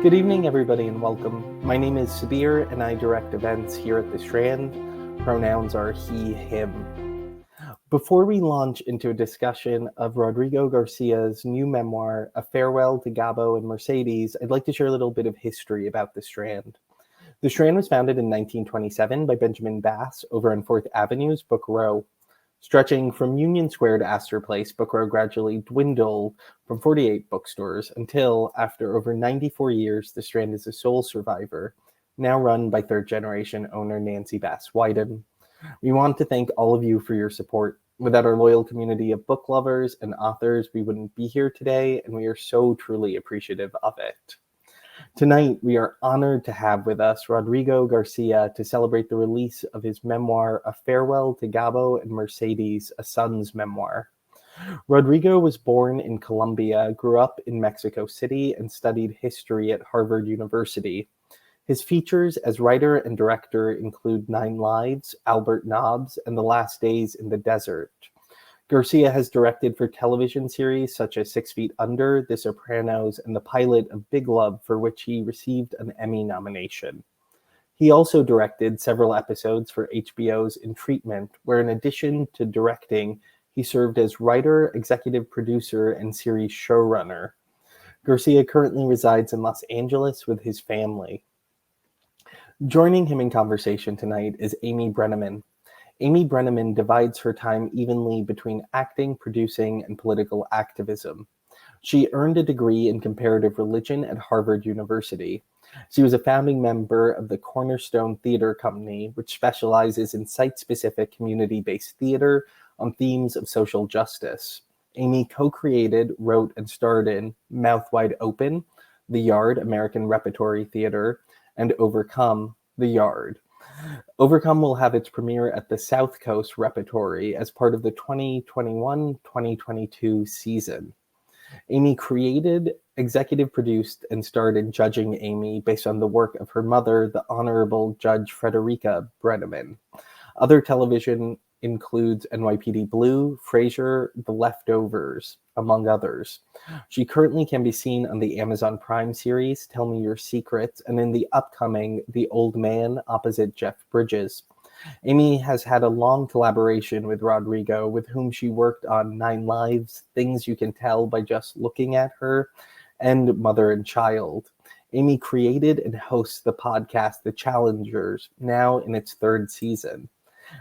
Good evening, everybody, and welcome. My name is Sabir, and I direct events here at the Strand. Pronouns are he, him. Before we launch into a discussion of Rodrigo Garcia's new memoir, A Farewell to Gabo and Mercedes, I'd like to share a little bit of history about the Strand. The Strand was founded in 1927 by Benjamin Bass over on 4th Avenue's Book Row. Stretching from Union Square to Astor Place, Book Row gradually dwindled from 48 bookstores until, after over 94 years, the Strand is a sole survivor, now run by third-generation owner Nancy Bass Wyden. We want to thank all of you for your support. Without our loyal community of book lovers and authors, we wouldn't be here today, and we are so truly appreciative of it. Tonight, we are honored to have with us Rodrigo García to celebrate the release of his memoir, A Farewell to Gabo and Mercedes, a son's memoir. Rodrigo was born in Colombia, grew up in Mexico City, and studied history at Harvard University. His features as writer and director include 9 Lives, Albert Nobbs, and The Last Days in the Desert. Garcia has directed for television series such as 6 Feet Under, The Sopranos, and the pilot of Big Love, for which he received an Emmy nomination. He also directed several episodes for HBO's In Treatment, where in addition to directing, he served as writer, executive producer, and series showrunner. Garcia currently resides in Los Angeles with his family. Joining him in conversation tonight is Amy Brenneman. Amy Brenneman divides her time evenly between acting, producing, and political activism. She earned a degree in comparative religion at Harvard University. She was a founding member of the Cornerstone Theater Company, which specializes in site-specific community-based theater on themes of social justice. Amy co-created, wrote, and starred in Mouth Wide Open, The Yard, American Repertory Theater, and Overcome, The Yard. Overcome will have its premiere at the South Coast Repertory as part of the 2021-2022 season. Amy created, executive produced, and starred in Judging Amy based on the work of her mother, the Honorable Judge Frederica Brenneman. Other television includes NYPD Blue, Frasier, The Leftovers, among others. She currently can be seen on the Amazon Prime series Tell Me Your Secrets and in the upcoming The Old Man opposite Jeff Bridges. Amy has had a long collaboration with Rodrigo, with whom she worked on 9 Lives, Things You Can Tell by Just Looking at Her, and Mother and Child. Amy created and hosts the podcast The Challengers, now in its 3rd season.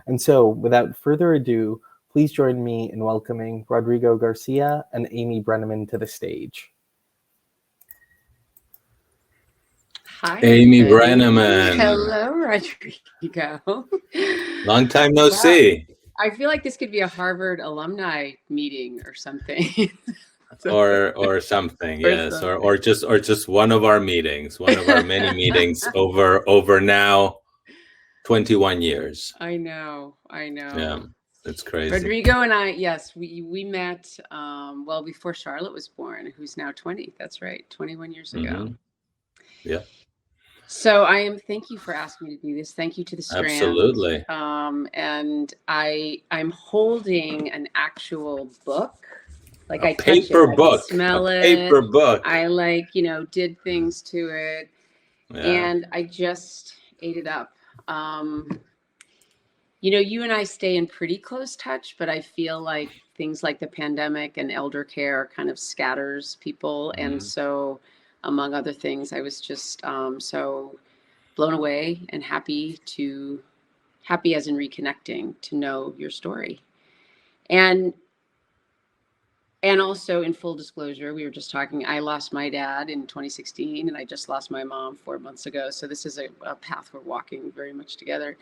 And so, without further ado, please join me in welcoming Rodrigo Garcia and Amy Brenneman to the stage. Hi, Amy Brenneman. Hello, Rodrigo. Long time no see. I feel like this could be a Harvard alumni meeting or something. or something, yes, or just one of our meetings, one of our many meetings over now 21 years. I know. Yeah, it's crazy. Rodrigo and I, yes, we met well before Charlotte was born, who's now 20. That's right, 21 years ago. Mm-hmm. Yeah. So thank you for asking me to do this. Thank you to the Strand. Absolutely. And I'm holding an actual book. Like a I touch paper it, book. I smell it. Paper book. I did things to it. Yeah. And I just ate it up. You and I stay in pretty close touch, but I feel like things like the pandemic and elder care kind of scatters people. Mm-hmm. And so, among other things, I was just so blown away and happy as in reconnecting to know your story. And also, in full disclosure, we were just talking, I lost my dad in 2016, and I just lost my mom 4 months ago. So this is a path we're walking very much together.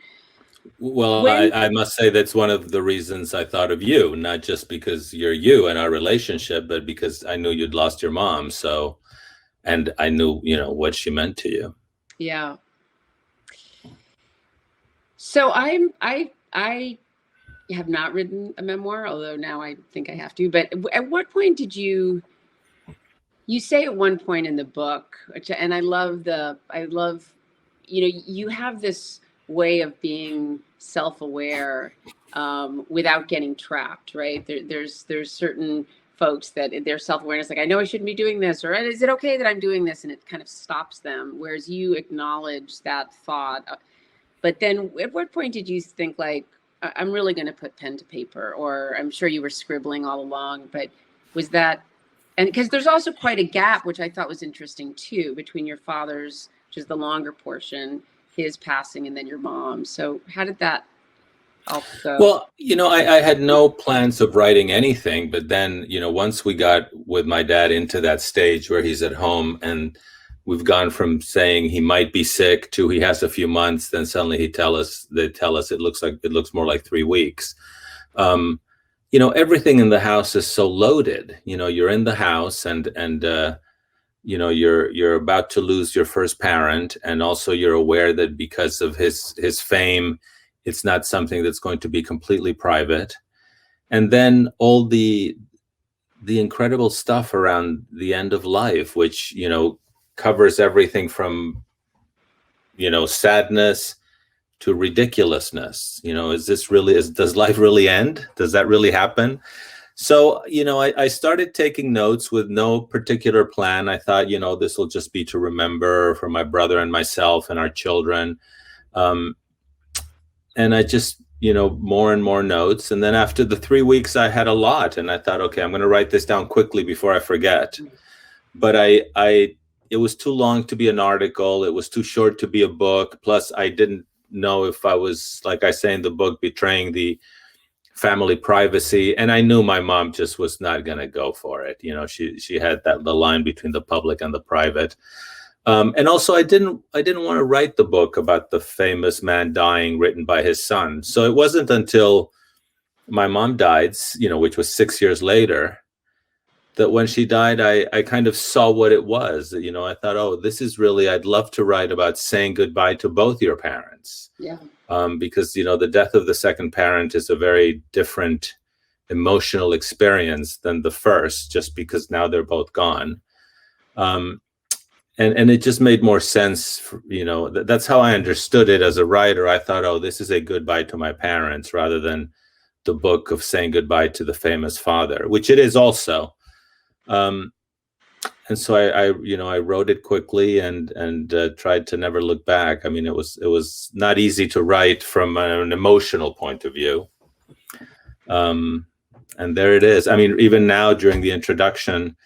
Well, I must say that's one of the reasons I thought of you, not just because you're you and our relationship, but because I knew you'd lost your mom. So, and I knew, what she meant to you. Yeah. So I have not written a memoir, although now I think I have to. But at what point did you say at one point in the book, and I love, you have this way of being self-aware without getting trapped, right? There's certain folks that their self-awareness, like, I know I shouldn't be doing this, or is it okay that I'm doing this? And it kind of stops them. Whereas you acknowledge that thought. But then at what point did you think, like, I'm really going to put pen to paper? Or I'm sure you were scribbling all along, but was that, and because there's also quite a gap, which I thought was interesting too, between your father's, which is the longer portion, his passing, and then your mom. So how did that all go? Well, I had no plans of writing anything, but then, once we got with my dad into that stage where he's at home, and we've gone from saying he might be sick to he has a few months, then suddenly they tell us it looks more like 3 weeks. Everything in the house is so loaded. You're in the house, and you're about to lose your first parent, and also you're aware that because of his fame, it's not something that's going to be completely private. And then all the incredible stuff around the end of life, which covers everything from sadness to ridiculousness. Does life really end? Does that really happen? So, I started taking notes with no particular plan. I thought, this will just be to remember for my brother and myself and our children. And I just, more and more notes. And then after the 3 weeks, I had a lot. And I thought, okay, I'm going to write this down quickly before I forget. But it was too long to be an article. It was too short to be a book. Plus, I didn't know if I was, like I say in the book, betraying the family privacy. And I knew my mom just was not going to go for it. She had the line between the public and the private. And also I didn't want to write the book about the famous man dying written by his son. So it wasn't until my mom died, which was 6 years later, that when she died, I kind of saw what it was. I thought, oh, this is really, I'd love to write about saying goodbye to both your parents. Yeah. Because, the death of the second parent is a very different emotional experience than the first, just because now they're both gone. And it just made more sense, that's how I understood it as a writer. I thought, oh, this is a goodbye to my parents rather than the book of saying goodbye to the famous father, which it is also. And so I wrote it quickly and tried to never look back. I mean, it was not easy to write from an emotional point of view. And there it is. I mean, even now during the introduction,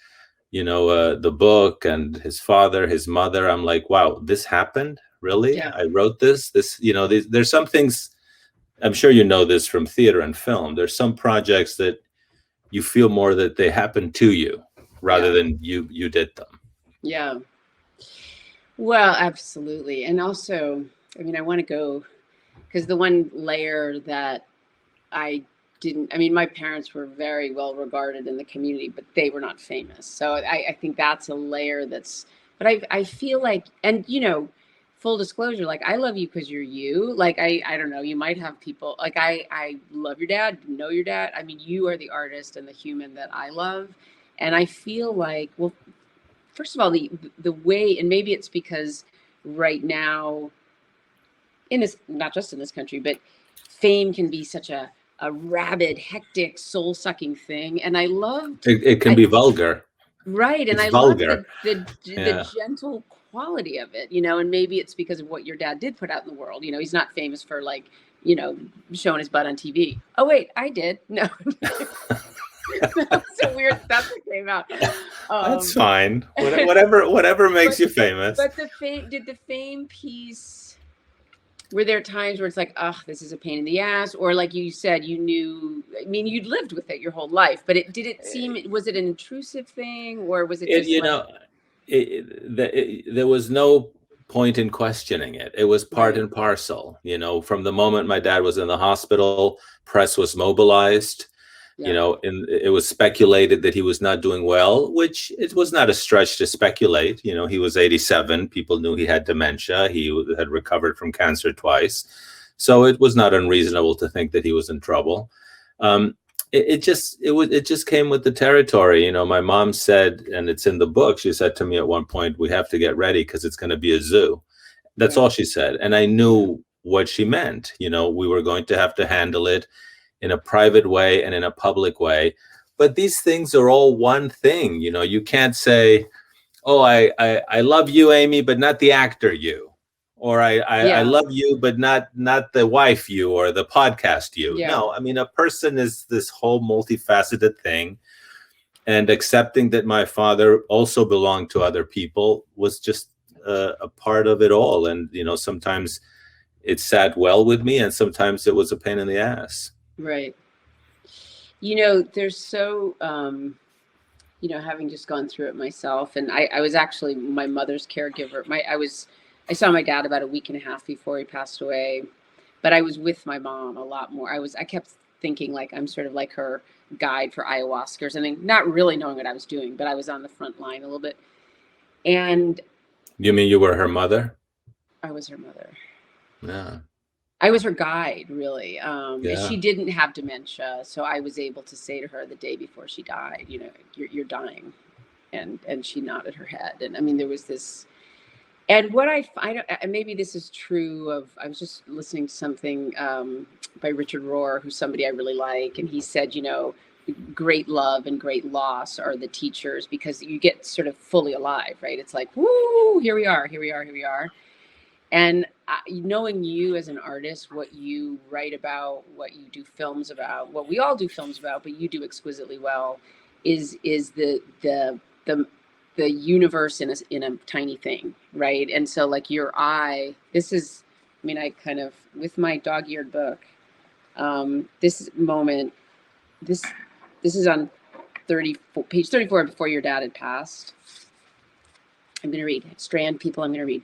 the book and his father, his mother, I'm like, wow, this happened? Really? Yeah. I wrote this, there's some things, I'm sure this from theater and film. There's some projects that you feel more that they happen to you rather than you did them. Yeah. Well, absolutely. And also, I mean, I want to go, because the one layer that my parents were very well regarded in the community, but they were not famous. So I think that's a layer but I feel like, and full disclosure, like, I love you because you're you. Like, I don't know, you might have people, like, I love your dad, know your dad. I mean, you are the artist and the human that I love. And I feel like, well, first of all, the way, and maybe it's because right now, in this, not just in this country, but fame can be such a rabid, hectic, soul-sucking thing. And I love it can be vulgar. Right. And it's I vulgar. love the gentle quality of it, and maybe it's because of what your dad did put out in the world. He's not famous for, like, showing his butt on TV. Oh, wait, I did. No. That's so weird. That's what came out. That's fine. Whatever makes you famous. But did the fame piece, were there times where it's like, oh, this is a pain in the ass? Or, like you said, you'd lived with it your whole life, but was it an intrusive thing, or was it just there was no point in questioning it. It was part and parcel, from the moment my dad was in the hospital, press was mobilized. It was speculated that he was not doing well, which it was not a stretch to speculate. He was 87. People knew he had dementia. He had recovered from cancer twice. So it was not unreasonable to think that he was in trouble. It just came with the territory. My mom said, and it's in the book, she said to me at one point, we have to get ready because it's going to be a zoo. That's all she said. And I knew what she meant. We were going to have to handle it in a private way and in a public way. but these things are all one thing. You know, you can't say, oh, I love you, Amy, but not the actor you, or I love you, but not the wife you, or the podcast you. Yeah. No, I mean, a person is this whole multifaceted thing, and accepting that my father also belonged to other people was just a part of it all. And, you know, sometimes it sat well with me, and sometimes it was a pain in the ass. Right. You know, there's so, you know, having just gone through it myself, and I was actually my mother's caregiver. I saw my dad about a week and a half before he passed away, but I was with my mom a lot more. I kept thinking like I'm sort of like her guide for ayahuasca or something, not really knowing what I was doing, but I was on the front line a little bit. And You mean you were her mother? I was her mother. Yeah. I was her guide, really. Yeah. She didn't have dementia, so I was able to say to her the day before she died, you know, you're dying, and she nodded her head. And I mean, there was this, and what I maybe this is true of. I was just listening to something by Richard Rohr, who's somebody I really like, and he said, you know, great love and great loss are the teachers, because you get sort of fully alive, right? It's like, woo, here we are. And knowing you as an artist, what you write about, what you do films about, what we all do films about, but you do exquisitely well, is the universe in a tiny thing, right? And so like your eye, this is, I mean, I kind of, with my dog-eared book, this moment, this is on page 34 before your dad had passed. I'm going to read Strand, people. I'm going to read.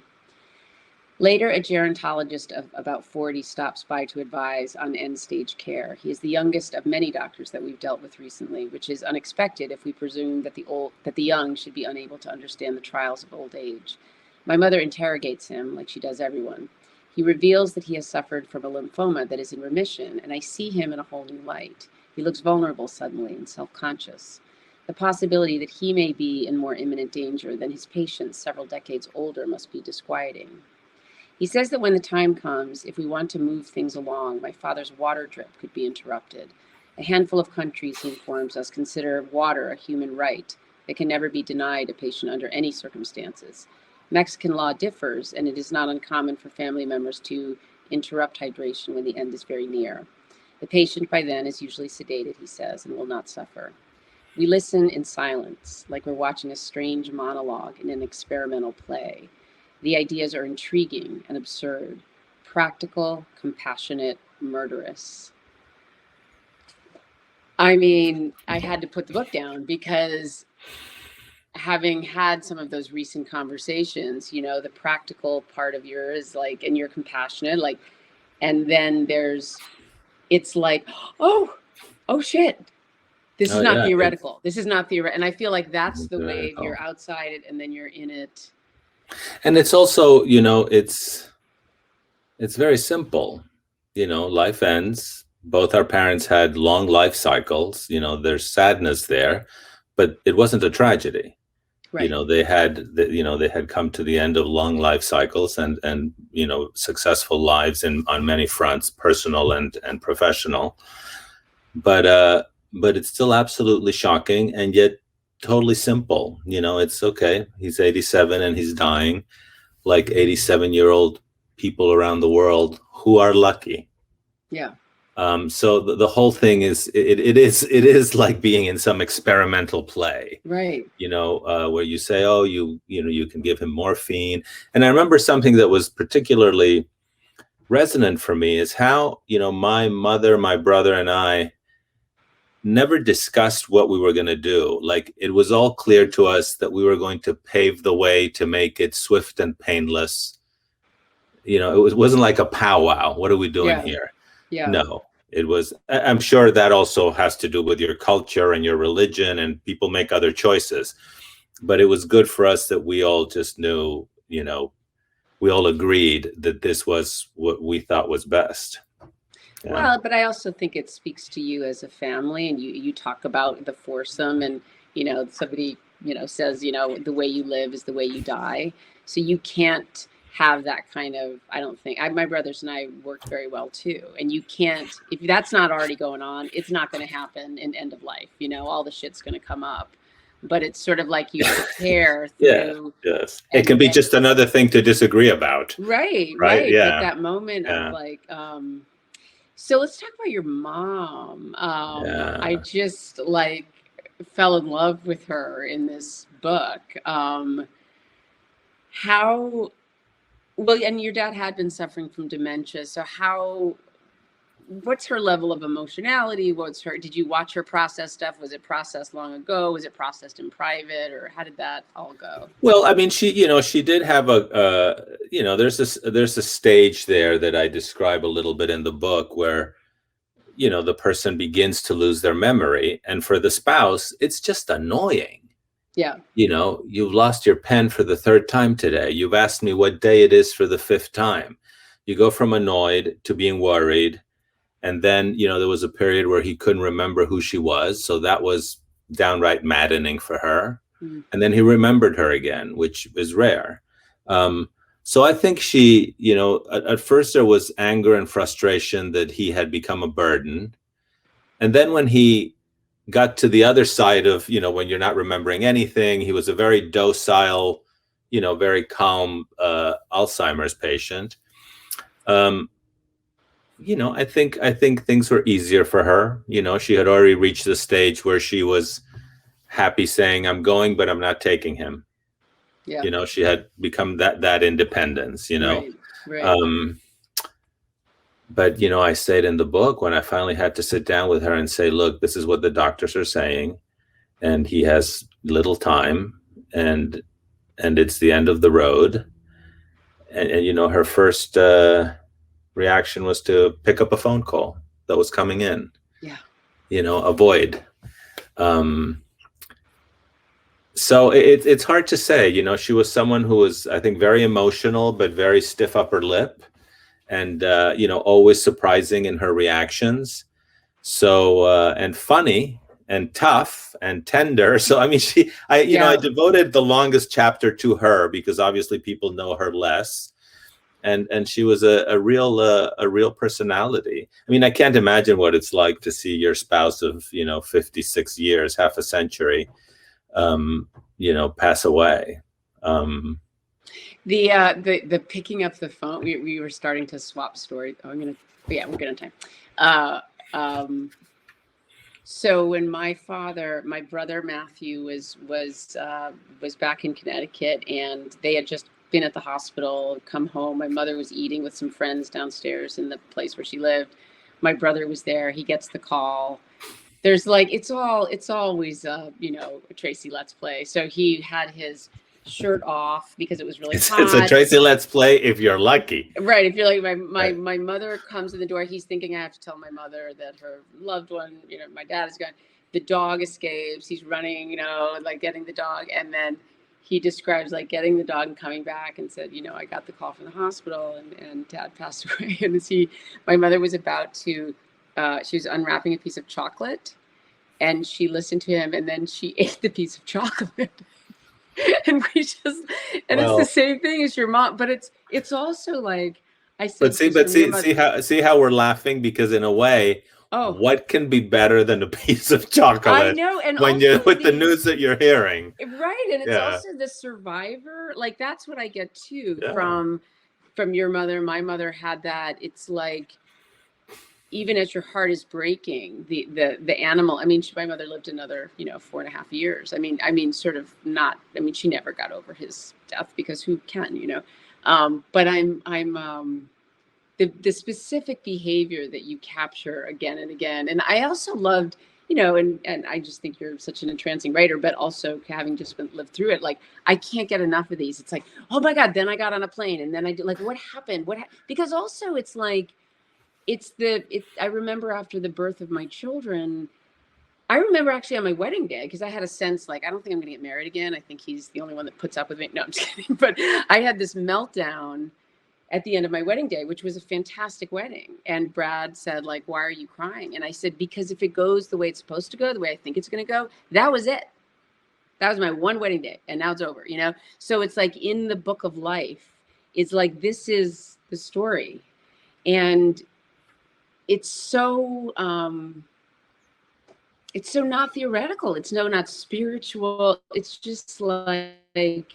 Later, a gerontologist of about 40 stops by to advise on end-stage care. He is the youngest of many doctors that we've dealt with recently, which is unexpected if we presume that the young should be unable to understand the trials of old age. My mother interrogates him like she does everyone. He reveals that he has suffered from a lymphoma that is in remission, and I see him in a whole new light. He looks vulnerable suddenly and self-conscious. The possibility that he may be in more imminent danger than his patients several decades older must be disquieting. He says that when the time comes, if we want to move things along, my father's water drip could be interrupted. A handful of countries, he informs us, consider water a human right that can never be denied a patient under any circumstances. Mexican law differs, and it is not uncommon for family members to interrupt hydration when the end is very near. The patient by then is usually sedated, he says, and will not suffer. We listen in silence, like we're watching a strange monologue in an experimental play. The ideas are intriguing and absurd, practical, compassionate, murderous. I mean, I had to put the book down because having had some of those recent conversations, you know, the practical part of yours, like, and you're compassionate, like, and then it's like, oh shit. This is not theoretical. This is not theoretical. And I feel like that's the way you're outside it and then you're in it. And it's also, you know, it's very simple. You know, life ends. Both our parents had long life cycles. You know, there's sadness there, but it wasn't a tragedy. Right. You know, they had come to the end of long life cycles and you know, successful lives on many fronts, personal and professional. But it's still absolutely shocking, and yet totally simple. You know, it's okay. He's 87 and he's dying, like 87-year-old people around the world who are lucky. Yeah. So the whole thing is, it is like being in some experimental play, right? You know, where you say, oh, you can give him morphine. And I remember something that was particularly resonant for me is how, you know, my mother, my brother, and I never discussed what we were going to do. Like, it was all clear to us that we were going to pave the way to make it swift and painless. You know, it wasn't like a powwow. What are we doing here? Yeah. No, it was, I'm sure that also has to do with your culture and your religion, and people make other choices. But it was good for us that we all just knew, you know, we all agreed that this was what we thought was best. Yeah. Well, but I also think it speaks to you as a family, and you talk about the foursome, and, you know, somebody, you know, says, you know, the way you live is the way you die. So you can't have that kind of, I don't think, my brothers and I worked very well too. And you can't, if that's not already going on, it's not going to happen in end of life. You know, all the shit's going to come up. But it's sort of like you prepare through. Yes. It can be just another thing to disagree about. Right. Yeah. But that moment of like, so let's talk about your mom. I just like fell in love with her in this book. How, well, and your dad had been suffering from dementia. So what's her level of emotionality? Did you watch her process stuff? Was it processed long ago? Was it processed in private, or how did that all go? Well, I mean, she did have there's a stage there that I describe a little bit in the book where, the person begins to lose their memory. And for the spouse, it's just annoying. Yeah. You've lost your pen for the 3rd time today. You've asked me what day it is for the 5th time. You go from annoyed to being worried. And then, there was a period where he couldn't remember who she was. So that was downright maddening for her. Mm-hmm. And then he remembered her again, which is rare. So I think she, at first there was anger and frustration that he had become a burden. And then when he got to the other side of, when you're not remembering anything, he was a very docile, very calm Alzheimer's patient. I think things were easier for her. She had already reached the stage where she was happy saying, I'm going, but I'm not taking him. Yeah. She had become that independence, Right. But, I said in the book, when I finally had to sit down with her and say, look, this is what the doctors are saying, and he has little time, and it's the end of the road. And her first reaction was to pick up a phone call that was coming in. Yeah. Avoid. So it's hard to say. She was someone who was, I think, very emotional, but very stiff upper lip, and always surprising in her reactions. So and funny and tough and tender. So I mean, I devoted the longest chapter to her because obviously people know her less. And she was a real personality. I mean, I can't imagine what it's like to see your spouse of 56 years, half a century, pass away. The picking up the phone. We were starting to swap stories. We're good on time. So when my brother Matthew was back in Connecticut, and they had just been at the hospital, come home. My mother was eating with some friends downstairs in the place where she lived. My brother was there. He gets the call. There's like, it's always, a Tracy Let's Play. So he had his shirt off because it was really hot. It's a Tracy Let's Play if you're lucky. Right. If you're like, my mother comes in the door. He's thinking I have to tell my mother that her loved one, my dad is gone. The dog escapes. He's running, like getting the dog. And then he describes like getting the dog and coming back and said, I got the call from the hospital and dad passed away. And my mother was about to, she was unwrapping a piece of chocolate, and she listened to him, and then she ate the piece of chocolate. And it's the same thing as your mom, but it's also like, I said, see how we're laughing, because in a way, what can be better than a piece of chocolate? I know, and when you're with the news that you're hearing, right? And it's also the survivor. Like that's what I get too from your mother. My mother had that. It's like, even as your heart is breaking, the animal. I mean, my mother lived another 4.5 years. I mean, sort of not. I mean, she never got over his death, because who can, But I'm the specific behavior that you capture again and again. And I also loved, and I just think you're such an entrancing writer, but also having just lived through it, like, I can't get enough of these. It's like, oh my God, then I got on a plane, and then I did, like, what happened? Because also it's like, I remember after the birth of my children, I remember actually on my wedding day, because I had a sense like, I don't think I'm going to get married again. I think he's the only one that puts up with me. No, I'm just kidding. But I had this meltdown at the end of my wedding day, which was a fantastic wedding. And Brad said, like, why are you crying? And I said, because if it goes the way it's supposed to go, the way I think it's going to go, that was it. That was my one wedding day. And now it's over, So it's like in the book of life, It's like, this is the story. And it's so not theoretical. It's not spiritual. It's just like,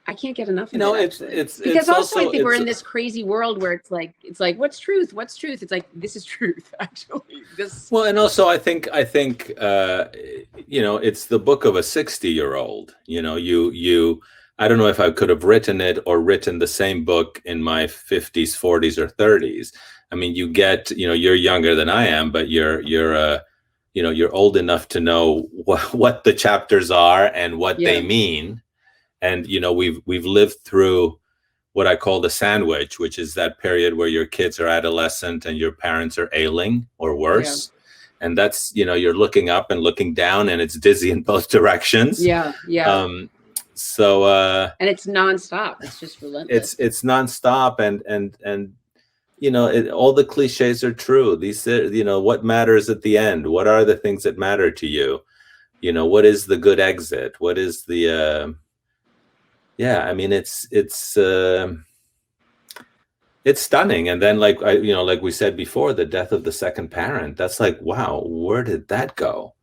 I can't get enough of it. It's because also I think we're in this crazy world where it's like, what's truth? What's truth? It's like, this is truth, actually. Well, and also I think it's the book of a 60-year-old. I don't know if I could have written it or written the same book in my 50s, 40s, or 30s. I mean, you get, you're younger than I am, but you're old enough to know what the chapters are and what they mean. And, we've lived through what I call the sandwich, which is that period where your kids are adolescent and your parents are ailing or worse. Yeah. And that's, you're looking up and looking down and it's dizzy in both directions. Yeah. Yeah. And it's nonstop. It's just relentless. It's nonstop. And all the cliches are true. These, what matters at the end? What are the things that matter to you? What is the good exit? What is the, I mean, it's stunning. And then like we said before, the death of the second parent, that's like, wow, where did that go?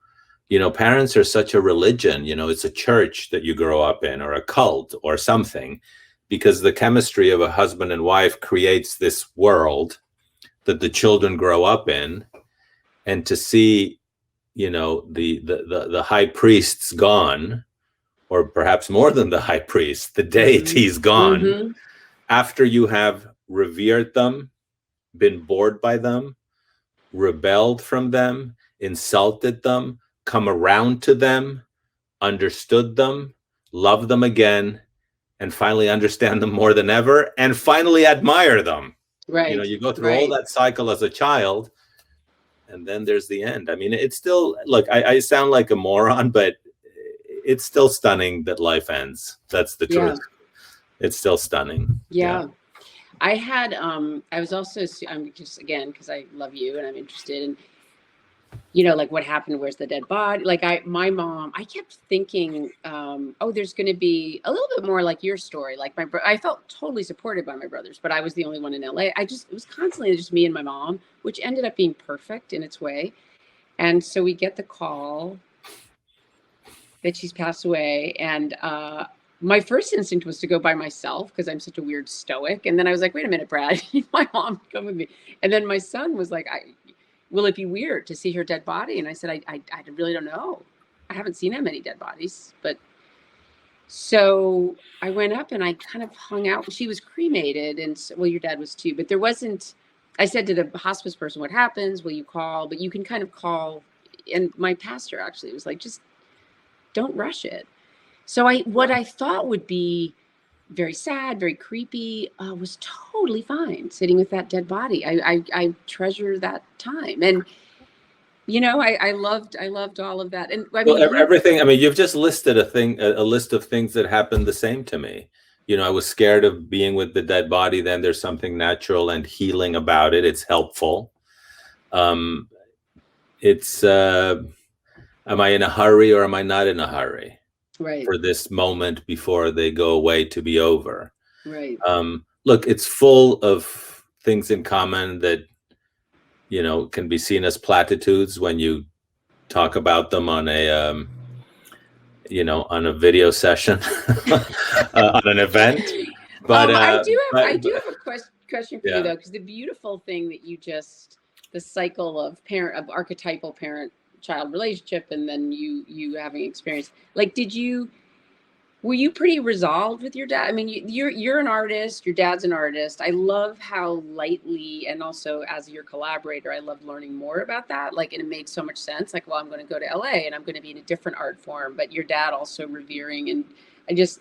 Parents are such a religion, it's a church that you grow up in, or a cult or something, because the chemistry of a husband and wife creates this world that the children grow up in. And to see, the high priest's gone, or perhaps more than the high priest, the deity's gone, mm-hmm. after you have revered them, been bored by them, rebelled from them, insulted them, come around to them, understood them, love them again, and finally understand them more than ever, and finally admire them. Right. You go through all that cycle as a child, and then there's the end. I mean, it's still, look, I sound like a moron, but it's still stunning that life ends. That's the truth. It's still stunning. Yeah. I had, I was also, I'm just, again, because I love you and I'm interested in, like what happened, where's the dead body? Like my mom, I kept thinking, there's going to be a little bit more like your story. Like I felt totally supported by my brothers, but I was the only one in LA. It was constantly just me and my mom, which ended up being perfect in its way. And so we get the call that she's passed away. And my first instinct was to go by myself because I'm such a weird stoic. And then I was like, wait a minute, Brad, my mom, come with me. And then my son was like, will it be weird to see her dead body? And I said, I really don't know. I haven't seen that many dead bodies. But so I went up and I kind of hung out. She was cremated. And well, your dad was too. But there wasn't, I said to the hospice person, what happens? Will you call? But you can kind of call. And my pastor actually was like, just don't rush it. So what I thought would be very sad, very creepy, was totally fine sitting with that dead body. I treasure that time. And, I loved all of that. And I mean, everything, I mean, you've just listed a list of things that happened the same to me. I was scared of being with the dead body. Then there's something natural and healing about it. It's helpful. Am I in a hurry or am I not in a hurry? Right. For this moment before they go away to be over. Right. Look, it's full of things in common that, can be seen as platitudes when you talk about them on a, on a video session, on an event. But I do have a question for you though, because the beautiful thing that the cycle of archetypal parent-child relationship, and then you having experience, like, were you pretty resolved with your dad? I mean, you're an artist, your dad's an artist. I love how lightly, and also as your collaborator, I love learning more about that. Like, and it made so much sense. Like, well, I'm going to go to LA and I'm going to be in a different art form, but your dad also revering, and I just,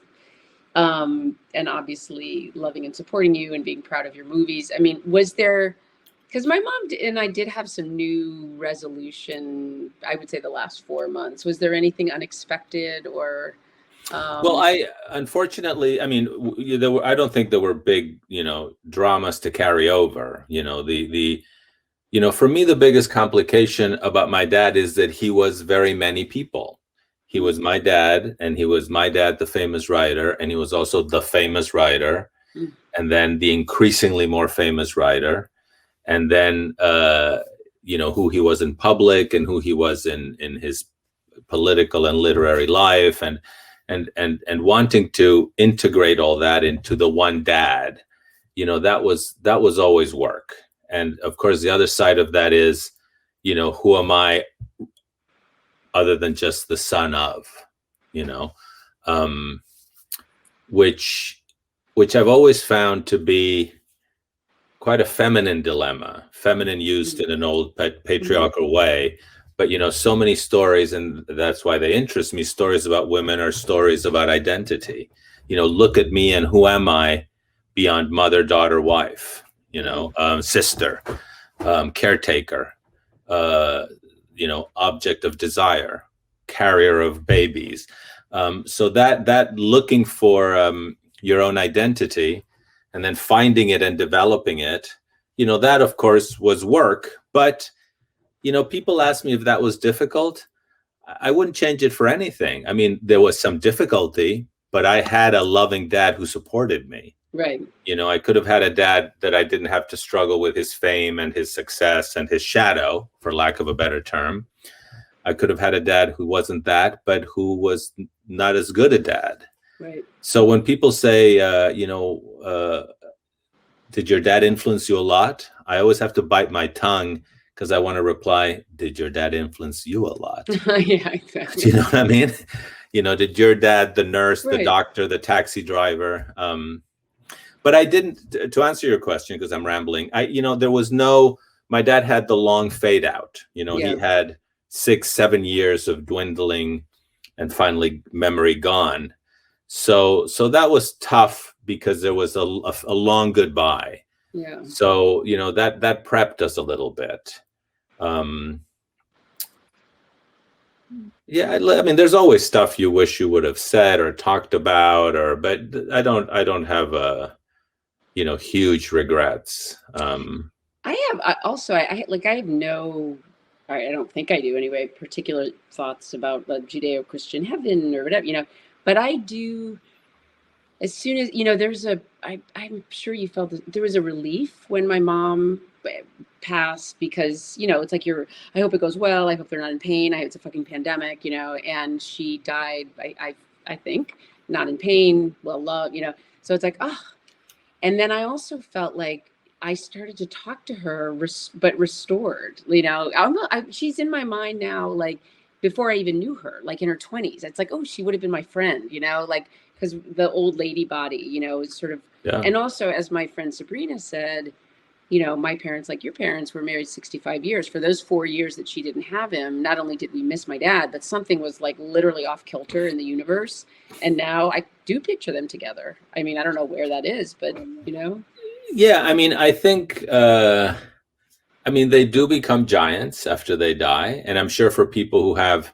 and obviously loving and supporting you and being proud of your movies. I mean, was there, because my mom and I did have some new resolution, I would say the last 4 months. Was there anything unexpected or? Well, unfortunately, I mean, I don't think there were big, dramas to carry over. For me, the biggest complication about my dad is that he was very many people. He was my dad, and he was my dad, the famous writer, and he was also the famous writer. and then the increasingly more famous writer, and then who he was in public and who he was in his political and literary life, and wanting to integrate all that into the one dad, that was always work. And of course, the other side of that is, who am I other than just the son of, which I've always found to be quite a feminine dilemma, feminine used in an old patriarchal way. But, so many stories, and that's why they interest me, stories about women are stories about identity. Look at me and who am I beyond mother, daughter, wife, sister, caretaker, object of desire, carrier of babies. So that looking for your own identity and then finding it and developing it, that of course was work. But, people ask me if that was difficult. I wouldn't change it for anything. I mean, there was some difficulty, but I had a loving dad who supported me. Right. I could have had a dad that I didn't have to struggle with his fame and his success and his shadow, for lack of a better term. I could have had a dad who wasn't that, but who was not as good a dad. Right. So when people say, did your dad influence you a lot? I always have to bite my tongue because I want to reply, did your dad influence you a lot? Yeah, exactly. Do you know what I mean? Did your dad, the nurse, Right. the doctor, the taxi driver? But I didn't, to answer your question, because I'm rambling, there was my dad had the long fade out. He had 6-7 years of dwindling and finally memory gone. So that was tough because there was a long goodbye. Yeah. So, that prepped us a little bit. Yeah, I mean, there's always stuff you wish you would have said or talked about, but I don't have huge regrets. I have no, I don't think I do anyway, particular thoughts about the Judeo-Christian heaven or whatever, but I do, as soon as, I'm sure you felt there was a relief when my mom passed, because, it's like I hope it goes well. I hope they're not in pain. I hope it's a fucking pandemic, and she died, I think, not in pain, well loved, so it's like, oh. And then I also felt like I started to talk to her, but restored, she's in my mind now, like before I even knew her, like in her 20s. It's like, oh, she would have been my friend, because the old lady body, is sort of, yeah. And also, as my friend Sabrina said, my parents, like your parents, were married 65 years. For those 4 years that she didn't have him, not only did we miss my dad, but something was like literally off kilter in the universe. And now I do picture them together. I mean, I don't know where that is, but Yeah, I mean, I think, they do become giants after they die. And I'm sure for people who have,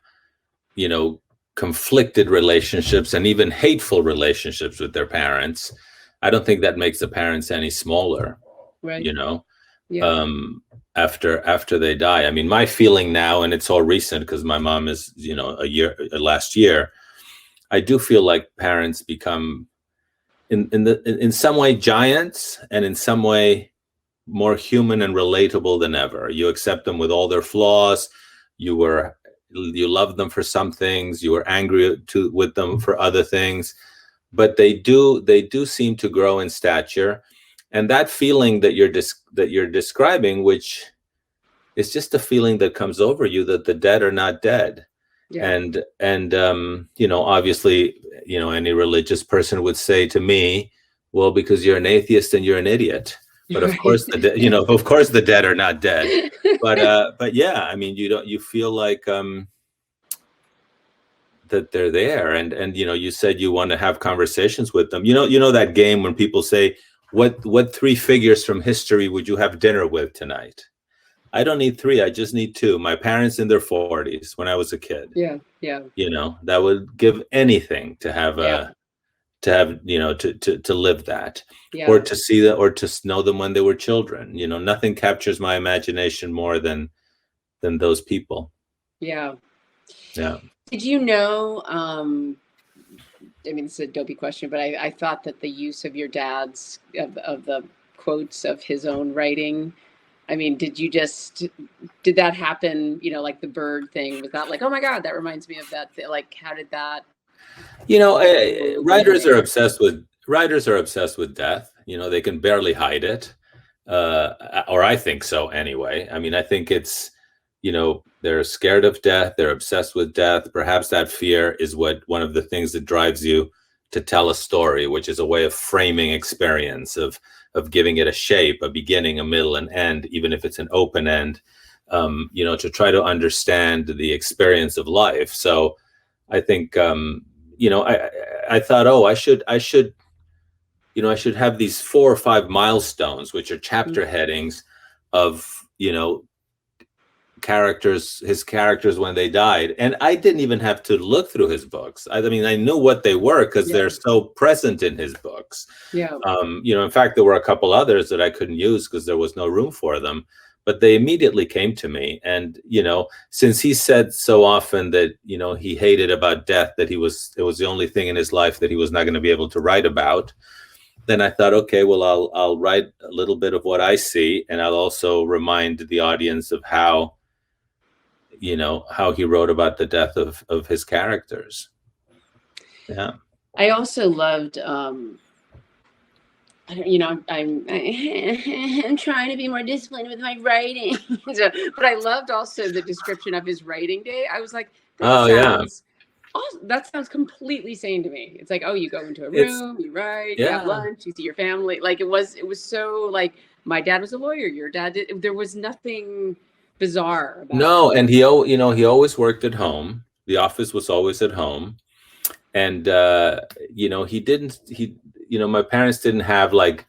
conflicted relationships and even hateful relationships with their parents, I don't think that makes the parents any smaller. Right. Yeah. After they die. I mean, my feeling now, and it's all recent because my mom is, last year, I do feel like parents become in some way giants, and in some way more human and relatable than ever. You accept them with all their flaws. You love them for some things. You were angry with them for other things, but they do seem to grow in stature. And that feeling that you're describing, which is just a feeling that comes over you, that the dead are not dead. Yeah. And obviously, any religious person would say to me, well, because you're an atheist and you're an idiot. But of course, of course the dead are not dead. But yeah, I mean, you feel like that they're there, and you said you want to have conversations with them. That game when people say, what 3 figures from history would you have dinner with tonight? I don't need 3. I just need 2. My parents in their 40s when I was a kid. Yeah. That would give anything to have to live that, or to see that, or to know them when they were children. Nothing captures my imagination more than those people. Yeah. Yeah. Did you know I mean, it's a dopey question, but I thought that the use of your dad's, of the quotes of his own writing, I mean, did that happen, you know, like the bird thing? Was that like, oh my God, that reminds me of that thing? Like, how did that? You know, writers are obsessed with death. You know, they can barely hide it. Or I think so anyway. I mean, I think it's, you know, they're scared of death. They're obsessed with death. Perhaps that fear is one of the things that drives you to tell a story, which is a way of framing experience, of giving it a shape, a beginning, a middle, an end, even if it's an open end, you know, to try to understand the experience of life. So I think, you know, I thought, oh, I should, you know, I should have these 4 or 5 milestones, which are chapter headings of, you know, his characters when they died. And I didn't even have to look through his books. I mean, I knew what they were because they're so present in his books. Yeah. You know, in fact, there were a couple others that I couldn't use because there was no room for them, but they immediately came to me. And, you know, since he said so often that, you know, he hated about death, that it was the only thing in his life that he was not going to be able to write about, then I thought, okay, well, I'll write a little bit of what I see. And I'll also remind the audience of how, you know, how he wrote about the death of his characters. Yeah. I also loved, you know, I'm trying to be more disciplined with my writing. So, but I loved also the description of his writing day. I was like, that sounds completely sane to me. It's like, oh, you go into a room, you write, you have lunch, you see your family. Like it was so like, my dad was a lawyer, your dad did. There was nothing bizarre about no, and he always worked at home. The office was always at home, and you know, you know, my parents didn't have like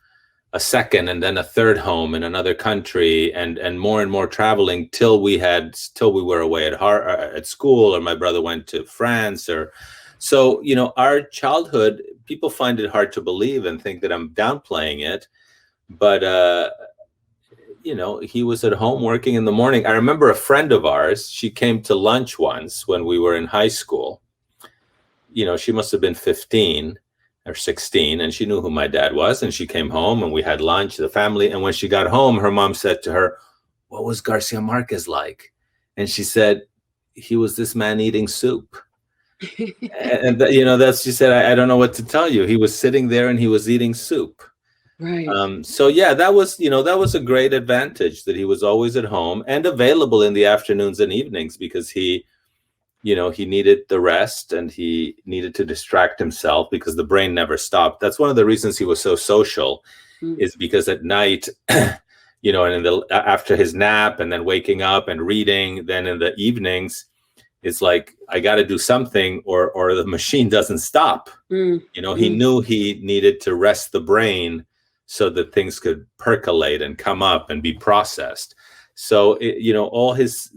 a second and then a third home in another country, and more traveling till we were away at school, or my brother went to France, or so, you know, our childhood, people find it hard to believe and think that I'm downplaying it, but you know, he was at home working in the morning. I remember a friend of ours, she came to lunch once when we were in high school. You know, she must have been 15 or 16, and she knew who my dad was. And she came home and we had lunch, the family. And when she got home, her mom said to her, "What was Garcia Marquez like?" And she said, "He was this man eating soup." And you know, she said, I don't know what to tell you. He was sitting there and he was eating soup. Right. So yeah, that was a great advantage, that he was always at home and available in the afternoons and evenings, because he needed the rest and he needed to distract himself because the brain never stopped. That's one of the reasons he was so social, is because at night, you know, and after his nap and then waking up and reading, then in the evenings, it's like, I got to do something or the machine doesn't stop. You know, he knew he needed to rest the brain so that things could percolate and come up and be processed. So, you know, all his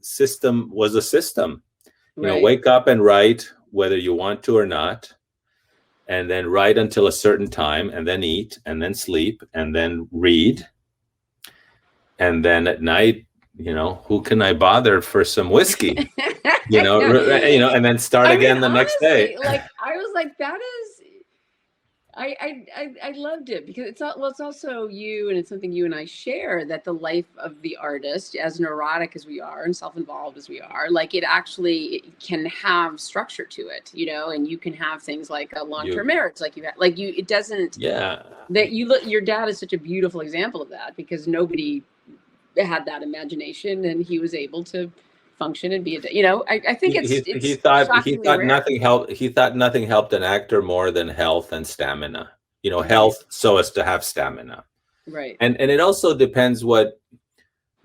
system was a system. You know, wake up and write whether you want to or not, and then write until a certain time, and then eat, and then sleep, and then read. And then at night, you know, who can I bother for some whiskey? You know, and then start again the next day. Like, I was like, that is, I loved it, because it's also you, and it's something you and I share, that the life of the artist, as neurotic as we are and self-involved as we are, like, it actually can have structure to it, you know, and you can have things like a long-term marriage, like you had, like it doesn't, that your dad is such a beautiful example of that, because nobody had that imagination, and he was able to function and be I think he thought nothing helped an actor more than health and stamina, you know, health so as to have stamina, right? And it also depends what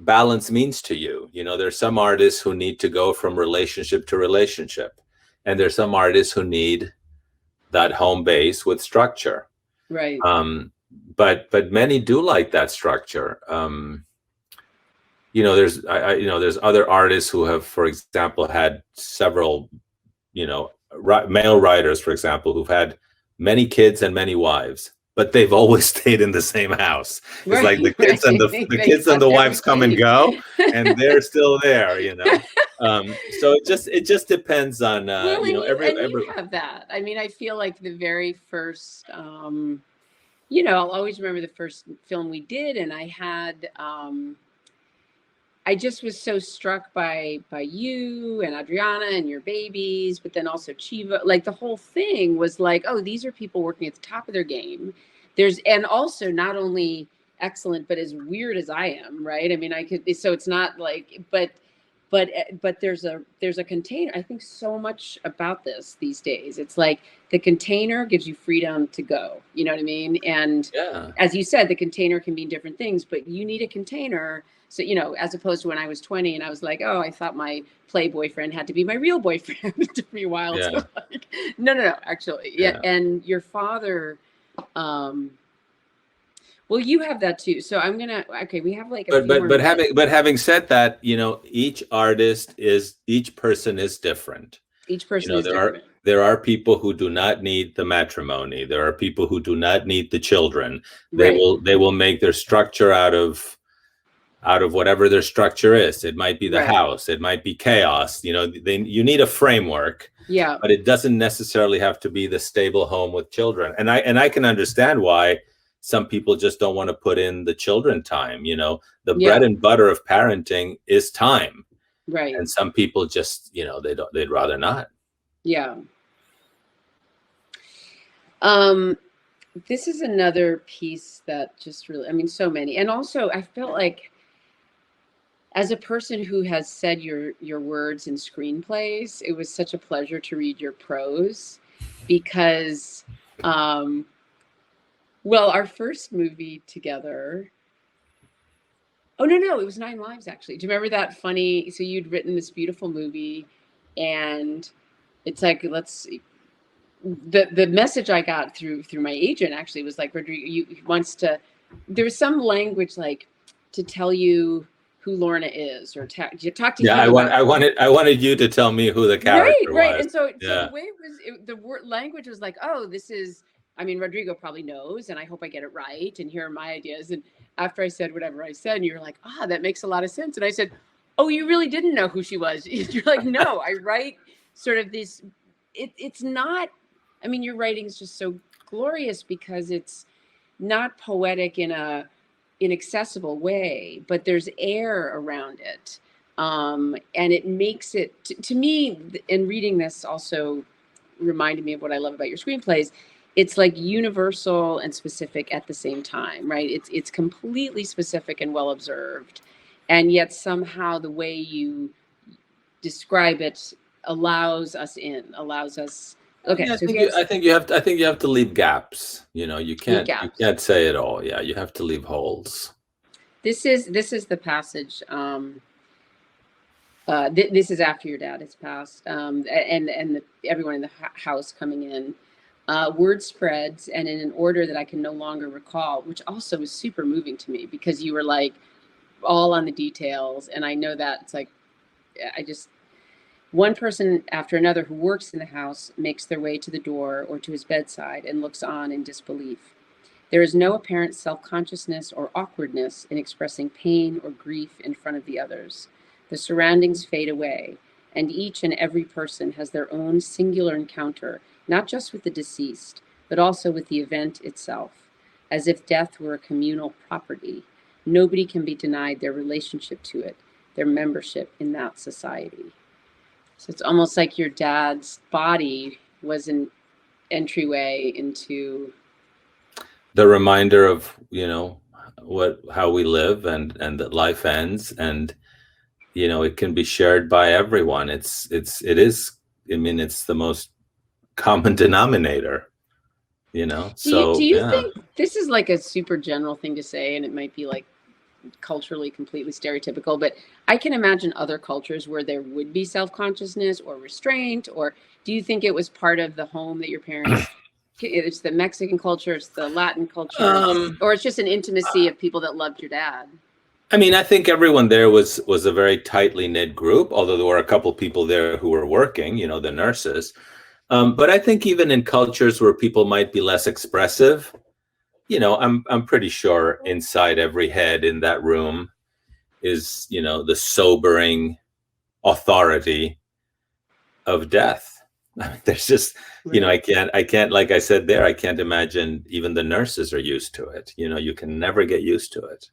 balance means to you. You know, there's some artists who need to go from relationship to relationship, and there's some artists who need that home base with structure, right? But many do like that structure. You know, there's other artists who have, for example, had several, you know, male writers, for example, who've had many kids and many wives. but they've always stayed in the same house. It's like the kids and the kids and the wives come and go, and they're still there, you know. So it just depends on well, you know, you have that. I mean, I feel like the very first you know, I'll always remember the first film we did, and I had I just was so struck by you and Adriana and your babies, but then also Chiva. Like the whole thing was like, oh, these are people working at the top of their game. And also not only excellent, but as weird as I am, right? I mean, so it's not like, but there's a container. I think so much about this these days. It's like the container gives you freedom to go. You know what I mean? And as you said, the container can mean different things, but you need a container. So, you know, as opposed to when I was 20 and I was like, oh, I thought my play boyfriend had to be my real boyfriend. It took me a while to like, no, actually. Yeah. And your father, well, you have that too. So I'm going to, okay, we have like, but having said that, you know, each person is different. Each person is different. There are people who do not need the matrimony. There are people who do not need the children. They will make their structure out of whatever their structure is. It might be the house, it might be chaos. You know, you need a framework. Yeah. But it doesn't necessarily have to be the stable home with children. And I can understand why some people just don't want to put in the children time. You know, the bread and butter of parenting is time. Right. And some people just, you know, they'd rather not. Yeah. This is another piece that just really, I mean, so many. And also I felt like, as a person who has said your words in screenplays, it was such a pleasure to read your prose because, well, our first movie together, it was 9 Lives, actually. Do you remember that funny, so you'd written this beautiful movie and it's like, the message I got through my agent actually was like, Rodrigo, there was some language like to tell you who Lorna is, or talk to him. I wanted you to tell me who the character was. Right. And so the way the word language was like, oh, this is, I mean, Rodrigo probably knows, and I hope I get it right, and here are my ideas. And after I said whatever I said, and you were like, that makes a lot of sense. And I said, oh, you really didn't know who she was? You're like, no, I write sort of this, it's not, I mean, your writing's just so glorious because it's not poetic in a inaccessible way, but there's air around it. And it makes it, to me, and reading this also reminded me of what I love about your screenplays. It's like universal and specific at the same time, right? It's completely specific and well observed. And yet somehow the way you describe it allows us. Okay. Yeah, I think you have to leave gaps. You know, you can't say it all. Yeah, you have to leave holes. This is the passage. This is after your dad has passed, and everyone in the house coming in. Word spreads, and in an order that I can no longer recall, which also was super moving to me because you were like all on the details, and I know that it's like one person after another who works in the house makes their way to the door or to his bedside and looks on in disbelief. There is no apparent self-consciousness or awkwardness in expressing pain or grief in front of the others. The surroundings fade away, and each and every person has their own singular encounter, not just with the deceased, but also with the event itself, as if death were a communal property. Nobody can be denied their relationship to it, their membership in that society. So it's almost like your dad's body was an entryway into the reminder of, you know, how we live and that life ends, and you know, it can be shared by everyone. It is, I mean, it's the most common denominator, you know. Do you think this is like a super general thing to say, and it might be like culturally completely stereotypical, but I can imagine other cultures where there would be self-consciousness or restraint, or do you think it was part of the home that your parents, it's the Mexican culture, it's the Latin culture, or it's just an intimacy of people that loved your dad? I mean, I think everyone there was a very tightly knit group, although there were a couple people there who were working, you know, the nurses. But I think even in cultures where people might be less expressive, I'm pretty sure inside every head in that room is, the sobering authority of death. I mean, there's just, I can't, like I said there, I can't imagine even the nurses are used to it. You can never get used to it.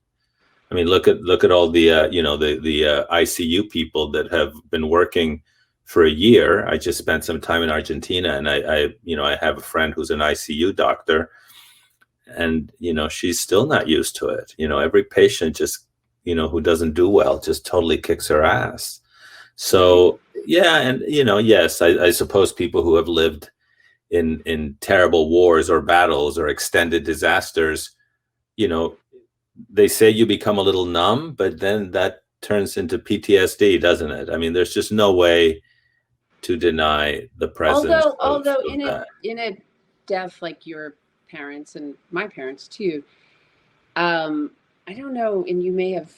I mean, look at all the, the ICU people that have been working for a year. I just spent some time in Argentina, and I have a friend who's an ICU doctor, and, she's still not used to it. Every patient just, who doesn't do well just totally kicks her ass. So, yeah. And, yes, I suppose people who have lived in terrible wars or battles or extended disasters, they say you become a little numb, but then that turns into PTSD, doesn't it? I mean, there's just no way to deny the presence. Although in a death like your parents and my parents too, I don't know, and you may have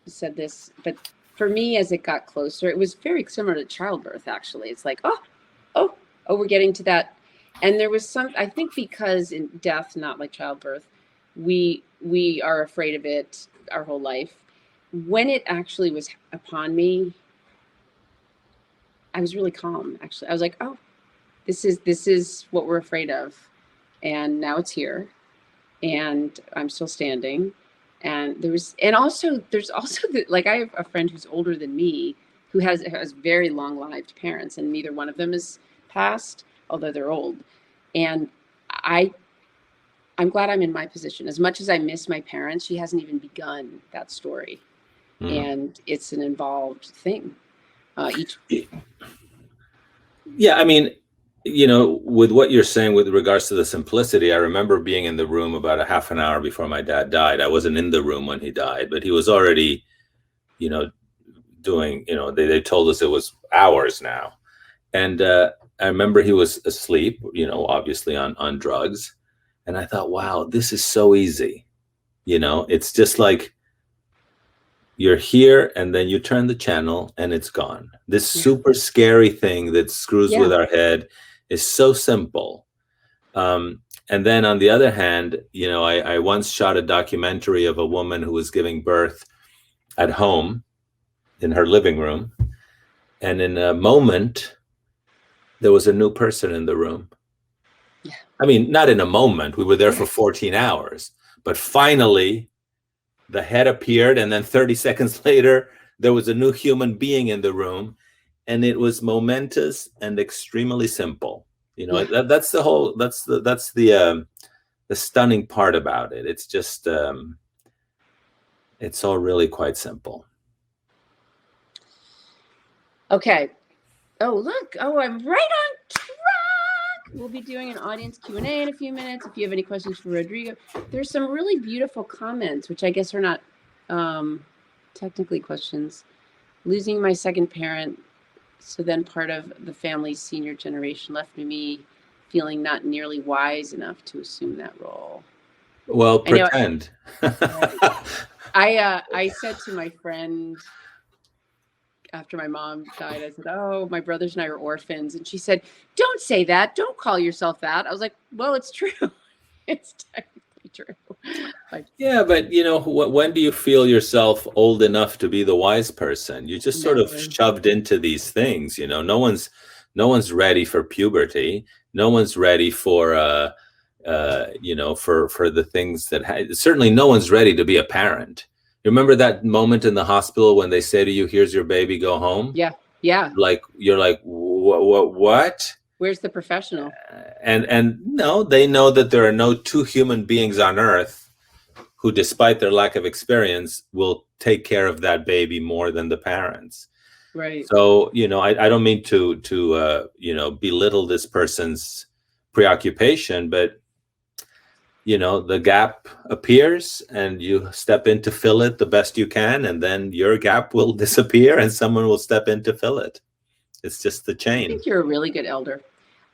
said this, but for me, as it got closer, it was very similar to childbirth. Actually, it's like, oh, we're getting to that, and there was some. I think because in death, not like childbirth, we are afraid of it our whole life. When it actually was upon me, I was really calm. Actually, I was like, oh, this is what we're afraid of, and now it's here, and I'm still standing. And there's also like, I have a friend who's older than me who has very long-lived parents, and neither one of them is passed, although they're old. And I'm glad I'm in my position. As much as I miss my parents, she hasn't even begun that story. And it's an involved thing. Yeah, I mean, with what you're saying with regards to the simplicity, I remember being in the room about a half an hour before my dad died. I wasn't in the room when he died, but he was already, doing, they told us it was hours now. And I remember he was asleep, obviously on drugs. And I thought, wow, this is so easy. It's just like you're here and then you turn the channel and it's gone. This super scary thing that screws with our head is so simple. And then on the other hand, I once shot a documentary of a woman who was giving birth at home in her living room. And in a moment, there was a new person in the room. Yeah. I mean, not in a moment. We were there for 14 hours. But finally, the head appeared. And then 30 seconds later, there was a new human being in the room. And it was momentous and extremely simple. That's the stunning part about it. It's just, it's all really quite simple. Okay. Oh, look. Oh, I'm right on track. We'll be doing an audience Q&A in a few minutes. If you have any questions for Rodrigo, there's some really beautiful comments, which I guess are not technically questions. Losing my second parent, so then part of the family's senior generation, left me feeling not nearly wise enough to assume that role. Well, pretend. I said to my friend after my mom died, I said, oh, my brothers and I are orphans. And she said, don't say that. Don't call yourself that. I was like, well, it's true. It's technically true. Yeah, but when do you feel yourself old enough to be the wise person? You just sort of shoved into these things. No one's ready for puberty. No one's ready for for the things that certainly no one's ready to be a parent. You remember that moment in the hospital when they say to you, here's your baby, go home? Yeah. Like, you're like, what? Where's the professional? And no, they know that there are no two human beings on earth who, despite their lack of experience, will take care of that baby more than the parents. Right. So, I don't mean to belittle this person's preoccupation, but the gap appears and you step in to fill it the best you can, and then your gap will disappear and someone will step in to fill it. It's just the chain. I think you're a really good elder.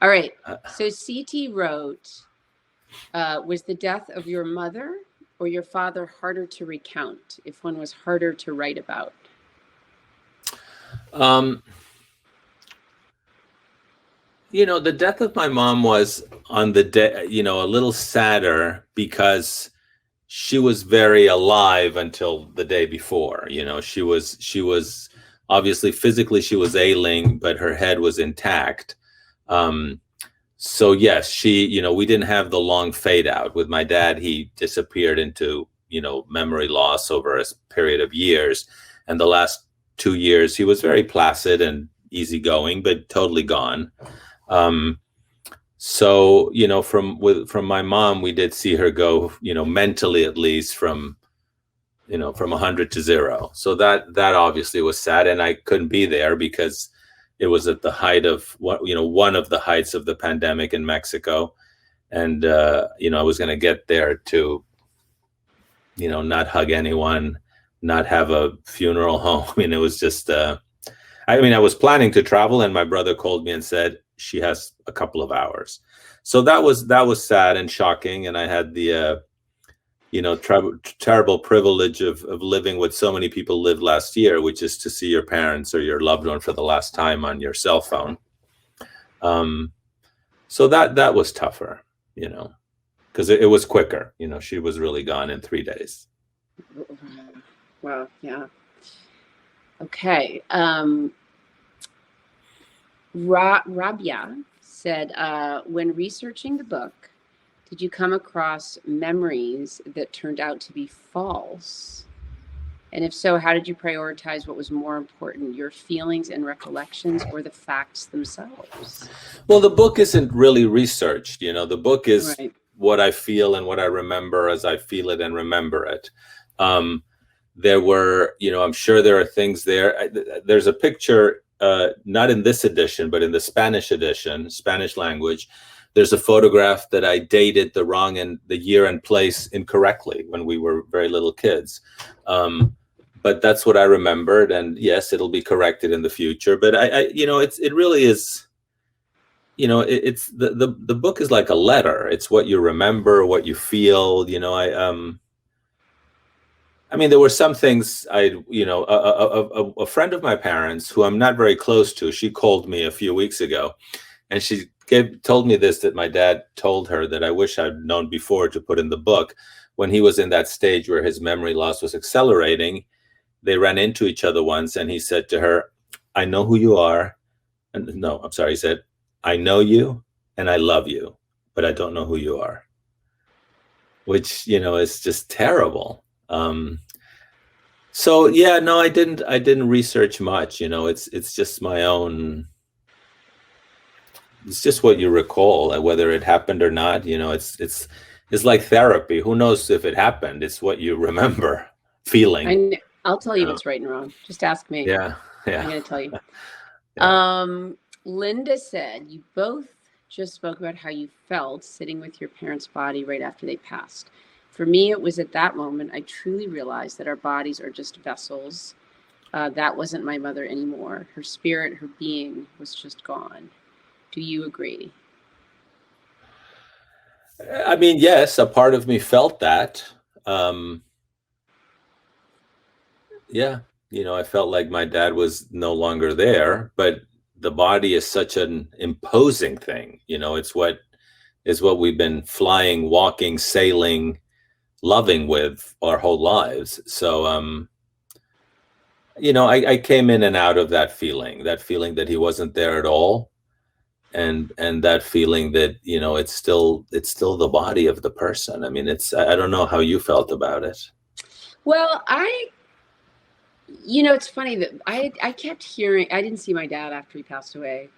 All right. So CT wrote, was the death of your mother or your father harder to recount, if one was harder to write about? The death of my mom was on the day, a little sadder because she was very alive until the day before. She was obviously physically she was ailing, but her head was intact. So yes, we didn't have the long fade out. With my dad, he disappeared into, memory loss over a period of years. And the last 2 years, he was very placid and easygoing, but totally gone. So, from my mom, we did see her go, mentally at least from 100 to 0. So that obviously was sad, and I couldn't be there because it was at the height of one of the heights of the pandemic in Mexico. And, I was going to get there to, not hug anyone, not have a funeral home. I mean, it was just, I was planning to travel, and my brother called me and said, she has a couple of hours. So that was sad and shocking. And I had the, terrible privilege of living what so many people lived last year, which is to see your parents or your loved one for the last time on your cell phone. So that was tougher, because it was quicker. She was really gone in 3 days. Wow. Yeah. Okay. Rabia said, when researching the book, did you come across memories that turned out to be false? And if so, how did you prioritize what was more important, your feelings and recollections or the facts themselves? Well, the book isn't really researched. The book is right. What I feel and what I remember as I feel it and remember it. There were, I'm sure there are things there. There's a picture, not in this edition, but in the Spanish edition, Spanish language. There's a photograph that I dated the wrong and the year and place incorrectly when we were very little kids. But that's what I remembered. And yes, it'll be corrected in the future. But it really is, it's the book is like a letter. It's what you remember, what you feel. There were some things a friend of my parents who I'm not very close to, she called me a few weeks ago, and she told me this, that my dad told her that I wish I'd known before to put in the book. When he was in that stage where his memory loss was accelerating, they ran into each other once, and he said to her, I know who you are. And no, I'm sorry. He said, I know you and I love you, but I don't know who you are, which, is just terrible. So yeah, no, I didn't research much, it's just my own, it's just what you recall, whether it happened or not, it's like therapy. Who knows if it happened? It's what you remember feeling. I'll tell you what's right and wrong. Just ask me. Yeah. I'm going to tell you. Yeah. Linda said, you both just spoke about how you felt sitting with your parents' body right after they passed. For me, it was at that moment I truly realized that our bodies are just vessels. That wasn't my mother anymore. Her spirit, her being was just gone. Do you agree? Yes, a part of me felt that. Yeah, I felt like my dad was no longer there, but the body is such an imposing thing. It's what we've been flying, walking, sailing, loving with our whole lives. So, I came in and out of that feeling that he wasn't there at all. And that feeling that, it's still the body of the person. I don't know how you felt about it. Well, it's funny that I kept hearing, I didn't see my dad after he passed away.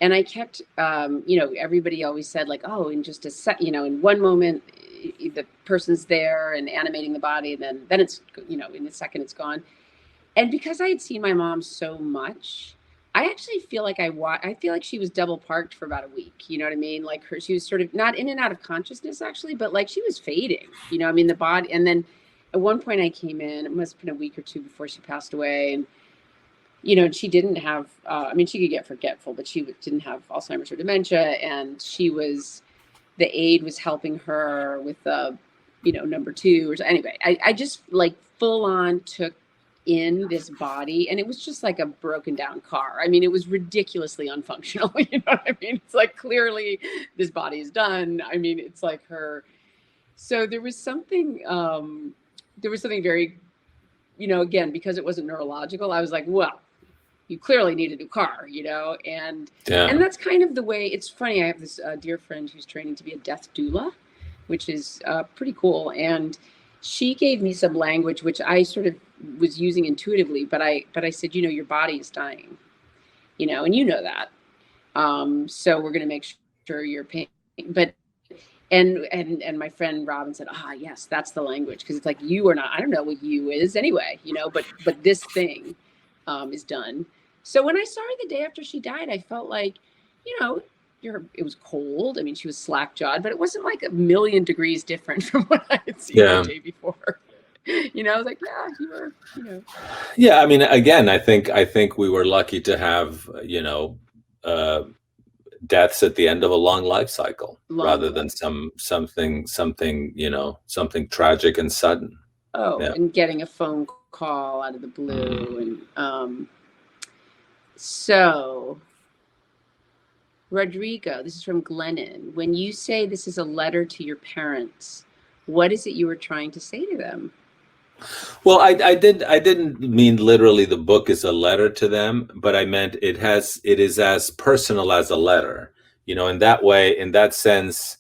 And I kept, everybody always said like, oh, in just a sec, in one moment, the person's there and animating the body, and then it's, in a second it's gone. And because I had seen my mom so much, I actually feel like I feel like she was double parked for about a week. You know what I mean? Like she was sort of not in and out of consciousness actually, but like she was fading, the body. And then at one point I came in, it must've been a week or two before she passed away. And, she didn't have, she could get forgetful, but she didn't have Alzheimer's or dementia. And the aide was helping her with the, number 2 or so. Anyway, I just like full on took in this body, and it was just like a broken down car. I mean, it was ridiculously unfunctional. You know what I mean? It's like, clearly this body is done. I mean, it's like her. So there was something very, you know, again, because it wasn't neurological, I was like, well, you clearly need a new car, you know? And that's kind of the way. It's funny, I have this dear friend who's training to be a death doula, which is pretty cool. And she gave me some language, which I sort of was using intuitively, but I said, you know, your body is dying, you know, and you know that. So we're going to make sure you're paying. But, and my friend Robin said, yes, that's the language. Because it's like, you are not, I don't know what you is anyway, you know, but this thing is done. So when I saw her the day after she died, I felt like, you know, it was cold. I mean, she was slack-jawed, but it wasn't like a million degrees different from what I had seen the day before. You know, I was like, yeah, you were, you know. Yeah, I mean, again, I think we were lucky to have, you know, deaths at the end of a long life cycle, rather than something, you know, something tragic and sudden. And getting a phone call out of the blue. And so, Rodrigo, this is from Glennon. When you say this is a letter to your parents, what is it you were trying to say to them? Well, I didn't mean literally the book is a letter to them, but I meant it is as personal as a letter, you know, in that way, in that sense.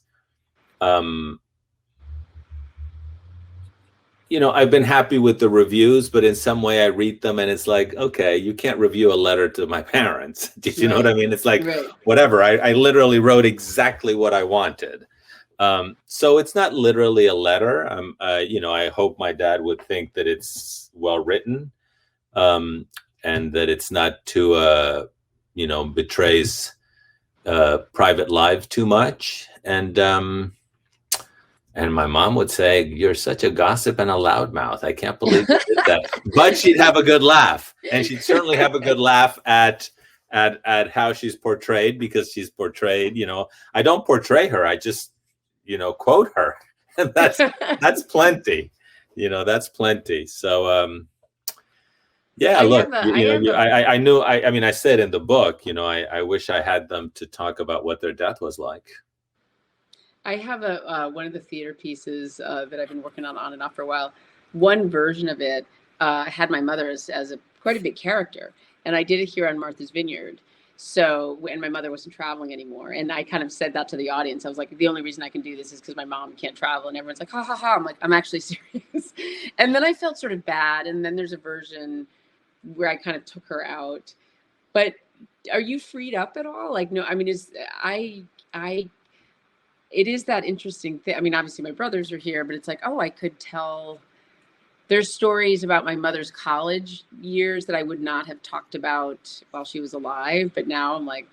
You know, I've been happy with the reviews, but in some way I read them and it's like, okay, you can't review a letter to my parents. Did you know what I mean? It's like, whatever. I literally wrote exactly what I wanted. So it's not literally a letter. You know, I hope my dad would think that it's well written, and that it's not too, you know, betrays private life too much. And my mom would say, "You're such a gossip and a loudmouth. I can't believe you did that." But she'd have a good laugh, and she'd certainly have a good laugh at how she's portrayed, because she's portrayed. You know, I don't portray her. I just, you know, quote her. And that's plenty. You know, that's plenty. So, yeah. I knew. I mean, I said in the book, you know, I wish I had them to talk about what their death was like. I have one of the theater pieces that I've been working on and off for a while. One version of it had my mother as quite a big character, and I did it here on Martha's Vineyard. So, and my mother wasn't traveling anymore, and I kind of said that to the audience. I was like, the only reason I can do this is because my mom can't travel, and everyone's like, ha ha ha. I'm like, I'm actually serious. And then I felt sort of bad, and then there's a version where I kind of took her out. But are you freed up at all? Like, no, I mean, it is that interesting thing. I mean, obviously my brothers are here, but it's like, I could tell. There's stories about my mother's college years that I would not have talked about while she was alive, but now I'm like.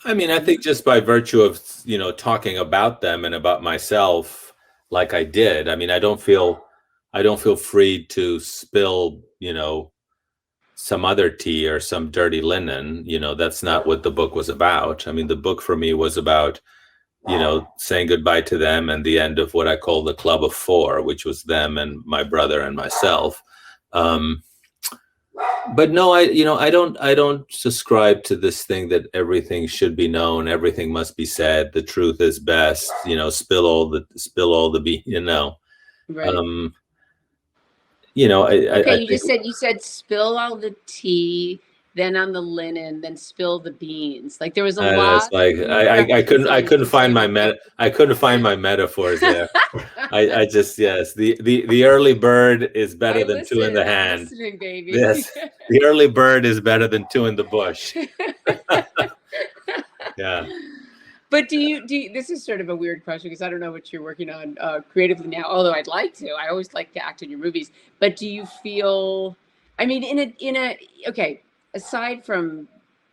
I mean, I think just by virtue of, you know, talking about them and about myself, like I did. I mean, I don't feel free to spill, you know, some other tea or some dirty linen. You know, that's not what the book was about. I mean, the book for me was about, you know, saying goodbye to them and the end of what I call the Club of Four, which was them and my brother and myself. But no, I don't subscribe to this thing that everything should be known, everything must be said, the truth is best, you know, spill all the you know. Right. You know, you said spill all the tea, then on the linen, then spill the beans. Like there was a lot. It's like I couldn't find my metaphors there. I just, yes, the early bird is better than two in the hand. Baby. Yes, the early bird is better than two in the bush. Yeah. But do you this is sort of a weird question because I don't know what you're working on creatively now, although I'd like to. I always like to act in your movies. But do you feel, I mean, okay, aside from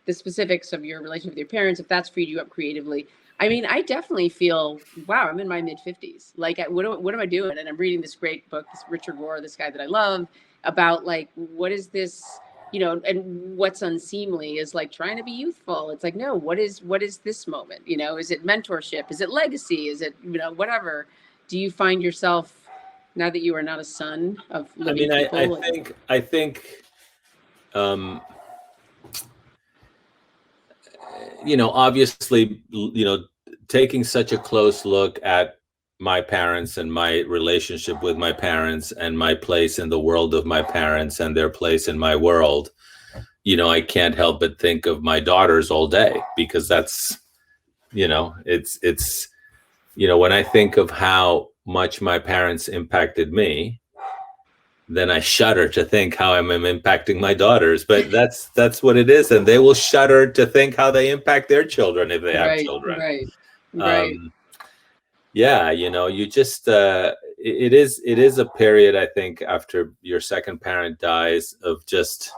the specifics of your relationship with your parents, if that's freed you up creatively, I mean, I definitely feel, wow, I'm in my mid-50s. Like, what am I doing? And I'm reading this great book, this Richard Rohr, this guy that I love, about like, what is this, you know, and what's unseemly is like trying to be youthful. It's like, no, what is this moment? You know, is it mentorship? Is it legacy? Is it, you know, whatever? Do you find yourself Now that you are not a son of I living mean, people? I think, obviously, taking such a close look at my parents and my relationship with my parents and my place in the world of my parents and their place in my world, I can't help but think of my daughters all day, because that's, it's, when I think of how much my parents impacted me, then I shudder to think how I'm impacting my daughters. But that's what it is, and they will shudder to think how they impact their children if they have children. Right. Yeah, you just it is a period, I think, after your second parent dies, of just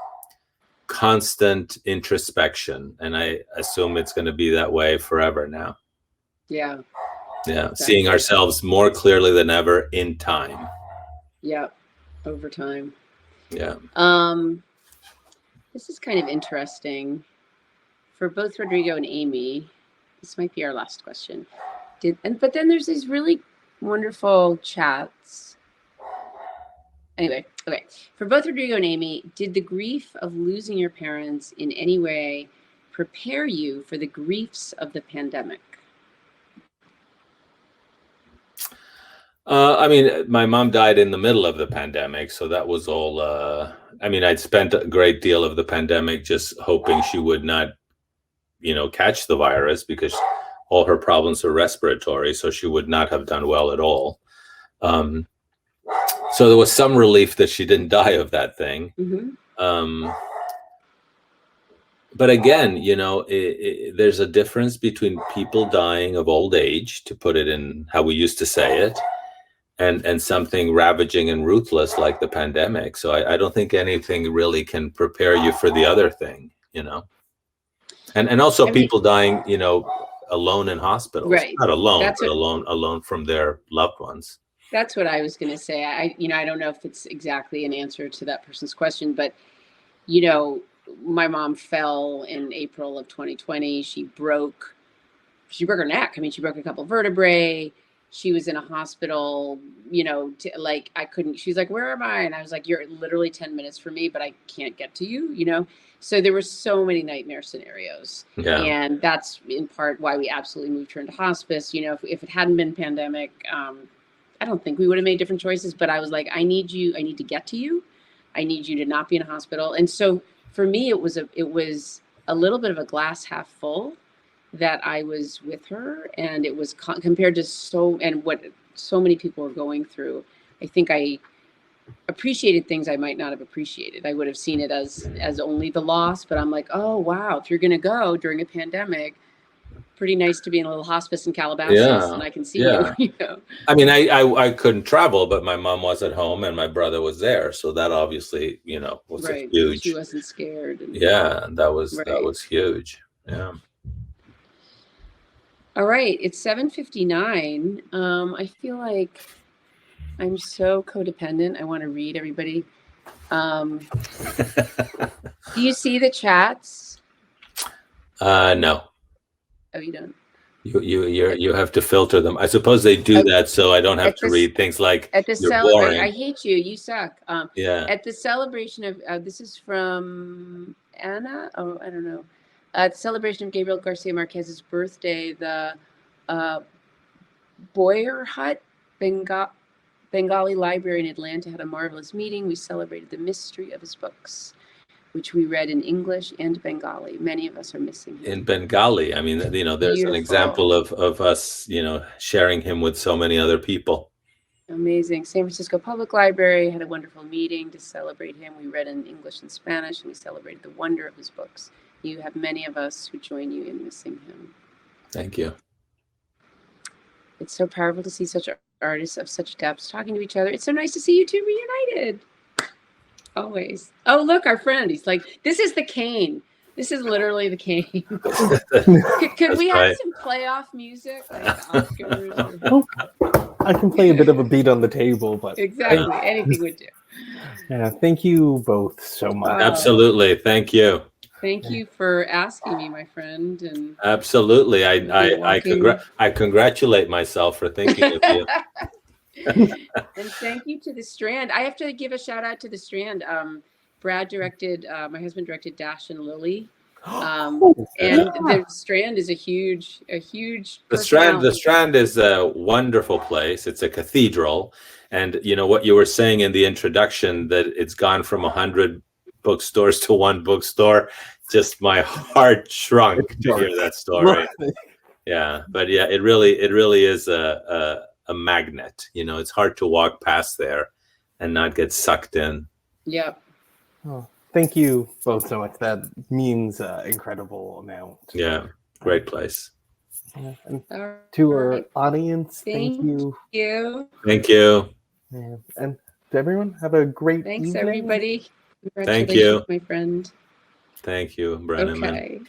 constant introspection, and I assume it's going to be that way forever now. Yeah. Exactly. Seeing ourselves more clearly than ever in time. Yeah. Over time. Yeah. This is kind of interesting. For both Rodrigo and Amy, this might be our last question. But then there's these really wonderful chats. Anyway, okay. For both Rodrigo and Amy, did the grief of losing your parents in any way prepare you for the griefs of the pandemic? I mean, my mom died in the middle of the pandemic, so that was all. I'd spent a great deal of the pandemic just hoping she would not, catch the virus, because all her problems are respiratory, so she would not have done well at all. So there was some relief that she didn't die of that thing. Mm-hmm. But again, there's a difference between people dying of old age, to put it in how we used to say it, and something ravaging and ruthless like the pandemic. So I don't think anything really can prepare you for the other thing, and also people dying, alone in hospitals, right? Not alone, but alone from their loved ones. That's what I was going to say. I don't know if it's exactly an answer to that person's question, but my mom fell in April of 2020. She broke her neck. I mean, she broke a couple vertebrae. She was in a hospital, I couldn't, she's like, where am I? And I was like, you're literally 10 minutes from me, but I can't get to you, So there were so many nightmare scenarios. Yeah. And that's in part why we absolutely moved her into hospice. If it hadn't been pandemic, I don't think we would have made different choices, but I was like, I need to get to you. I need you to not be in a hospital. And so for me, it was a little bit of a glass half full that I was with her, and it was compared to what so many people were going through. I think I appreciated things I might not have appreciated. I would have seen it as only the loss, but I'm like, oh wow, if you're going to go during a pandemic, pretty nice to be in a little hospice in Calabasas, and I can see you. I mean, I couldn't travel, but my mom was at home and my brother was there, so that obviously, was huge. She wasn't scared. That was huge. Yeah. All right, it's 7:59. I feel like I'm so codependent. I want to read everybody. Do you see the chats? No. Oh, you don't? You have to filter them. I suppose they do that so I don't have to read things like you're boring. I hate you. You suck. At the celebration of this is from Anna. Oh, I don't know. At the celebration of Gabriel García Márquez's birthday, the Boyer Hut Bengali Library in Atlanta had a marvelous meeting. We celebrated the mystery of his books, which we read in English and Bengali. Many of us are missing him. In Bengali, I mean, there's Beautiful. An example of us, sharing him with so many other people. Amazing. San Francisco Public Library had a wonderful meeting to celebrate him. We read in English and Spanish, and we celebrated the wonder of his books. You have many of us who join you in missing him. Thank you. It's so powerful to see such artists of such depths talking to each other. It's so nice to see you two reunited. Always. Oh, look, our friend. He's like, this is the cane. This is literally the cane. Could we have some playoff music? Like Oscars I can play a bit of a beat on the table, but exactly. Anything would do. Yeah, thank you both so much. Absolutely. Thank you. Thank you for asking me, my friend. And absolutely. I congratulate myself for thinking of you. And thank you to the Strand. I have to give a shout out to the Strand. Brad directed, my husband directed Dash and Lily. And the Strand is a huge The Strand is a wonderful place. It's a cathedral. And you know what you were saying in the introduction, that it's gone from 100 bookstores to one bookstore. Just my heart shrunk to hear that story. Yeah, but yeah, it really is a magnet. You know, it's hard to walk past there and not get sucked in. Yep. Oh, thank you both so much. That means incredible amount. Yeah, great place. And to our audience, thank you. Thank you. Yeah. And to everyone, have a great Thanks, evening. everybody. Thank you, my friend. Thank you, Brenneman. Okay.